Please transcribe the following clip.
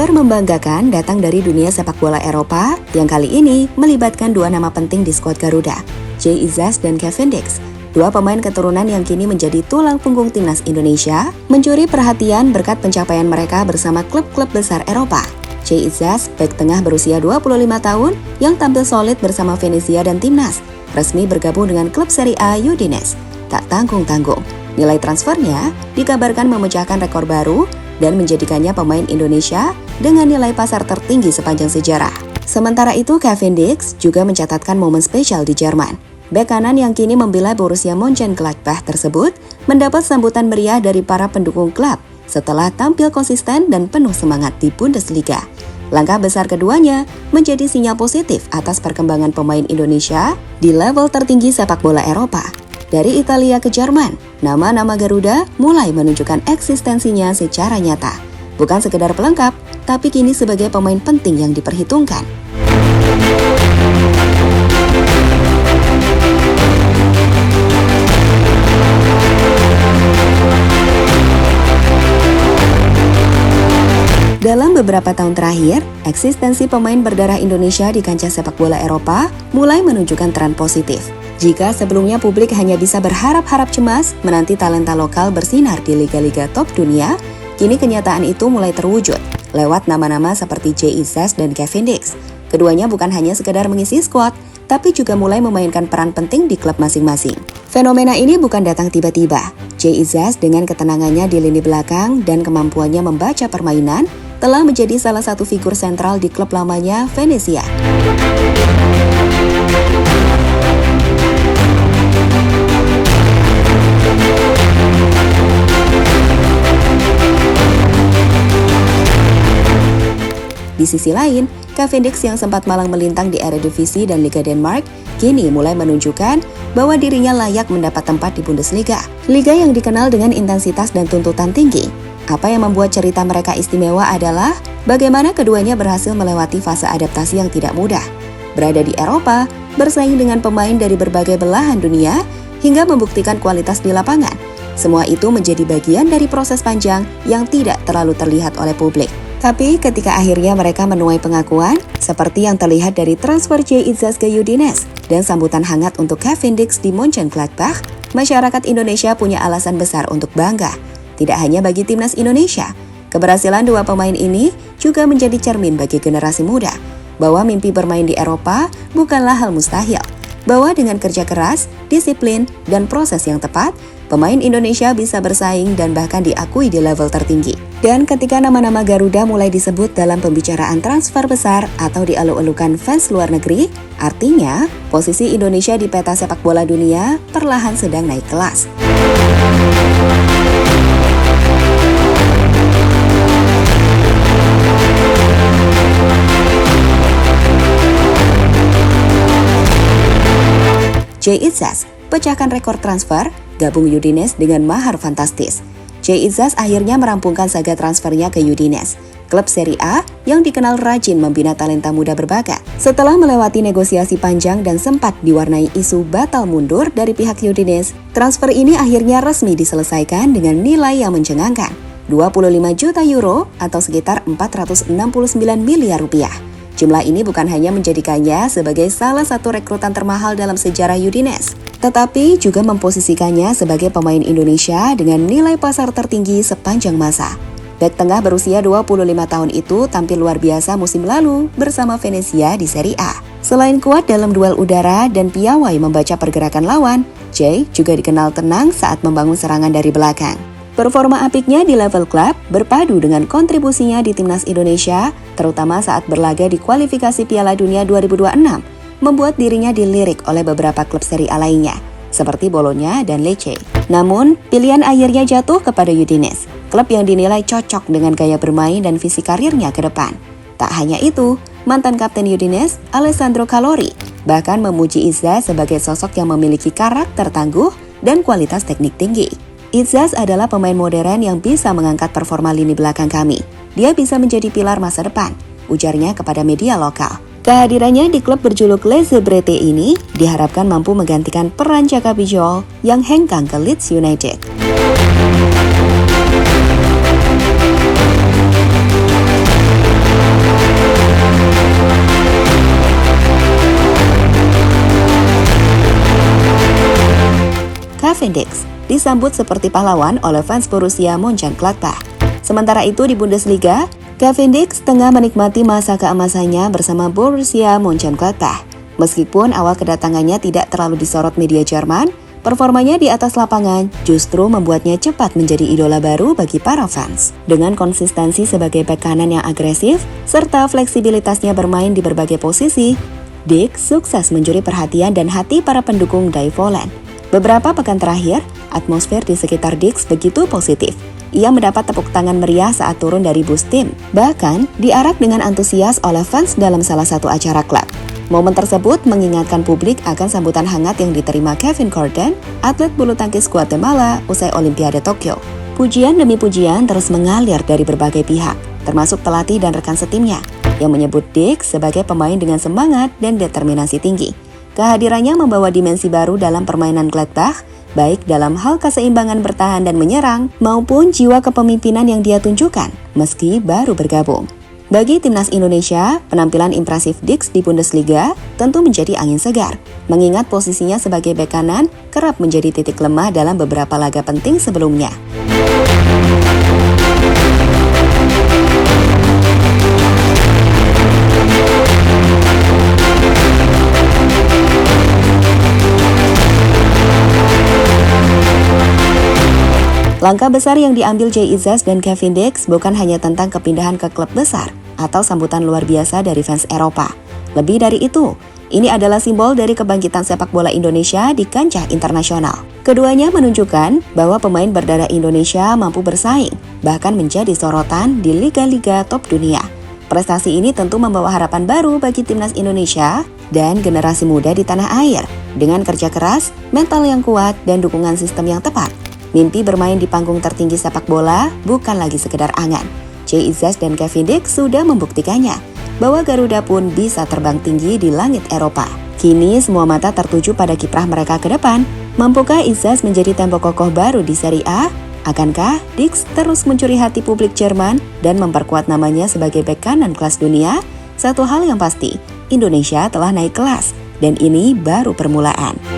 Kabar membanggakan datang dari dunia sepak bola Eropa yang kali ini melibatkan dua nama penting di skuad Garuda, Jay Izzaz dan Kevin Dix. Dua pemain keturunan yang kini menjadi tulang punggung timnas Indonesia mencuri perhatian berkat pencapaian mereka bersama klub-klub besar Eropa. Jay Izzaz, bek tengah berusia 25 tahun yang tampil solid bersama Venezia dan timnas, resmi bergabung dengan klub Serie A Udinese. Tak tanggung-tanggung, nilai transfernya dikabarkan memecahkan rekor baru dan menjadikannya pemain Indonesia dengan nilai pasar tertinggi sepanjang sejarah. Sementara itu, Kevin Dix juga mencatatkan momen spesial di Jerman. Bek kanan yang kini membela Borussia Mönchengladbach tersebut mendapat sambutan meriah dari para pendukung klub setelah tampil konsisten dan penuh semangat di Bundesliga. Langkah besar keduanya menjadi sinyal positif atas perkembangan pemain Indonesia di level tertinggi sepak bola Eropa. Dari Italia ke Jerman, nama-nama Garuda mulai menunjukkan eksistensinya secara nyata. Bukan sekedar pelengkap, tapi kini sebagai pemain penting yang diperhitungkan. Dalam beberapa tahun terakhir, eksistensi pemain berdarah Indonesia di kancah sepak bola Eropa mulai menunjukkan tren positif. Jika sebelumnya publik hanya bisa berharap-harap cemas menanti talenta lokal bersinar di liga-liga top dunia, kini kenyataan itu mulai terwujud lewat nama-nama seperti Jay Izzaz dan Kevin Dix. Keduanya bukan hanya sekedar mengisi skuad, tapi juga mulai memainkan peran penting di klub masing-masing. Fenomena ini bukan datang tiba-tiba. Jay Izzaz dengan ketenangannya di lini belakang dan kemampuannya membaca permainan telah menjadi salah satu figur sentral di klub lamanya Venezia. Di sisi lain, Kevin Dix yang sempat malang melintang di Eredivisie dan Liga Denmark, kini mulai menunjukkan bahwa dirinya layak mendapat tempat di Bundesliga, liga yang dikenal dengan intensitas dan tuntutan tinggi. Apa yang membuat cerita mereka istimewa adalah bagaimana keduanya berhasil melewati fase adaptasi yang tidak mudah. Berada di Eropa, bersaing dengan pemain dari berbagai belahan dunia, hingga membuktikan kualitas di lapangan. Semua itu menjadi bagian dari proses panjang yang tidak terlalu terlihat oleh publik. Tapi ketika akhirnya mereka menuai pengakuan, seperti yang terlihat dari transfer Jay Izzaz ke Udinese dan sambutan hangat untuk Kevin Dix di Mönchengladbach, masyarakat Indonesia punya alasan besar untuk bangga. Tidak hanya bagi timnas Indonesia, keberhasilan dua pemain ini juga menjadi cermin bagi generasi muda, bahwa mimpi bermain di Eropa bukanlah hal mustahil, bahwa dengan kerja keras, disiplin, dan proses yang tepat, pemain Indonesia bisa bersaing dan bahkan diakui di level tertinggi. Dan ketika nama-nama Garuda mulai disebut dalam pembicaraan transfer besar atau dieluk-elukan fans luar negeri, artinya posisi Indonesia di peta sepak bola dunia perlahan sedang naik kelas. Jay Izzaz pecahkan rekor transfer, gabung Udinese dengan mahar fantastis. Jay Izzaz akhirnya merampungkan saga transfernya ke Udinese, klub Serie A yang dikenal rajin membina talenta muda berbakat. Setelah melewati negosiasi panjang dan sempat diwarnai isu batal mundur dari pihak Udinese, transfer ini akhirnya resmi diselesaikan dengan nilai yang mencengangkan, 25 juta euro atau sekitar 469 miliar rupiah. Jumlah ini bukan hanya menjadikannya sebagai salah satu rekrutan termahal dalam sejarah Udinese, tetapi juga memposisikannya sebagai pemain Indonesia dengan nilai pasar tertinggi sepanjang masa. Bek tengah berusia 25 tahun itu tampil luar biasa musim lalu bersama Venezia di Serie A. Selain kuat dalam duel udara dan piawai membaca pergerakan lawan, Jay juga dikenal tenang saat membangun serangan dari belakang. Performa apiknya di level klub berpadu dengan kontribusinya di timnas Indonesia, terutama saat berlaga di kualifikasi Piala Dunia 2026, membuat dirinya dilirik oleh beberapa klub Serie A lainnya, seperti Bologna dan Lecce. Namun, pilihan akhirnya jatuh kepada Udinese, klub yang dinilai cocok dengan gaya bermain dan visi karirnya ke depan. Tak hanya itu, mantan kapten Udinese, Alessandro Calori, bahkan memuji Izzaz sebagai sosok yang memiliki karakter tangguh dan kualitas teknik tinggi. Izzaz adalah pemain modern yang bisa mengangkat performa lini belakang kami. Dia bisa menjadi pilar masa depan, ujarnya kepada media lokal. Kehadirannya di klub berjuluk Les Breté ini diharapkan mampu menggantikan peran Jaka Bijol yang hengkang ke Leeds United. Kevin Dix disambut seperti pahlawan oleh fans Borussia Mönchengladbach. Sementara itu di Bundesliga, Kevin Dix tengah menikmati masa keemasannya bersama Borussia Mönchengladbach. Meskipun awal kedatangannya tidak terlalu disorot media Jerman, performanya di atas lapangan justru membuatnya cepat menjadi idola baru bagi para fans. Dengan konsistensi sebagai bek kanan yang agresif, serta fleksibilitasnya bermain di berbagai posisi, Dix sukses mencuri perhatian dan hati para pendukung Die Volland. Beberapa pekan terakhir, atmosfer di sekitar Dix begitu positif. Ia mendapat tepuk tangan meriah saat turun dari bus tim. Bahkan, diarak dengan antusias oleh fans dalam salah satu acara klub. Momen tersebut mengingatkan publik akan sambutan hangat yang diterima Kevin Gordon, atlet bulu tangkis Guatemala usai Olimpiade Tokyo. Pujian demi pujian terus mengalir dari berbagai pihak, termasuk pelatih dan rekan setimnya, yang menyebut Dix sebagai pemain dengan semangat dan determinasi tinggi. Kehadirannya membawa dimensi baru dalam permainan Gladbach, baik dalam hal keseimbangan bertahan dan menyerang, maupun jiwa kepemimpinan yang dia tunjukkan, meski baru bergabung. Bagi timnas Indonesia, penampilan impresif Dix di Bundesliga tentu menjadi angin segar, mengingat posisinya sebagai bek kanan kerap menjadi titik lemah dalam beberapa laga penting sebelumnya. Langkah besar yang diambil Jay Izzas dan Kevin Dix bukan hanya tentang kepindahan ke klub besar atau sambutan luar biasa dari fans Eropa. Lebih dari itu, ini adalah simbol dari kebangkitan sepak bola Indonesia di kancah internasional. Keduanya menunjukkan bahwa pemain berdarah Indonesia mampu bersaing, bahkan menjadi sorotan di liga-liga top dunia. Prestasi ini tentu membawa harapan baru bagi timnas Indonesia dan generasi muda di tanah air. Dengan kerja keras, mental yang kuat, dan dukungan sistem yang tepat, mimpi bermain di panggung tertinggi sepak bola bukan lagi sekedar angan. Jay Izzas dan Kevin Dix sudah membuktikannya bahwa Garuda pun bisa terbang tinggi di langit Eropa. Kini semua mata tertuju pada kiprah mereka ke depan. Mampukah Izzas menjadi tembok kokoh baru di Serie A? Akankah Dix terus mencuri hati publik Jerman dan memperkuat namanya sebagai bek kanan kelas dunia? Satu hal yang pasti, Indonesia telah naik kelas dan ini baru permulaan.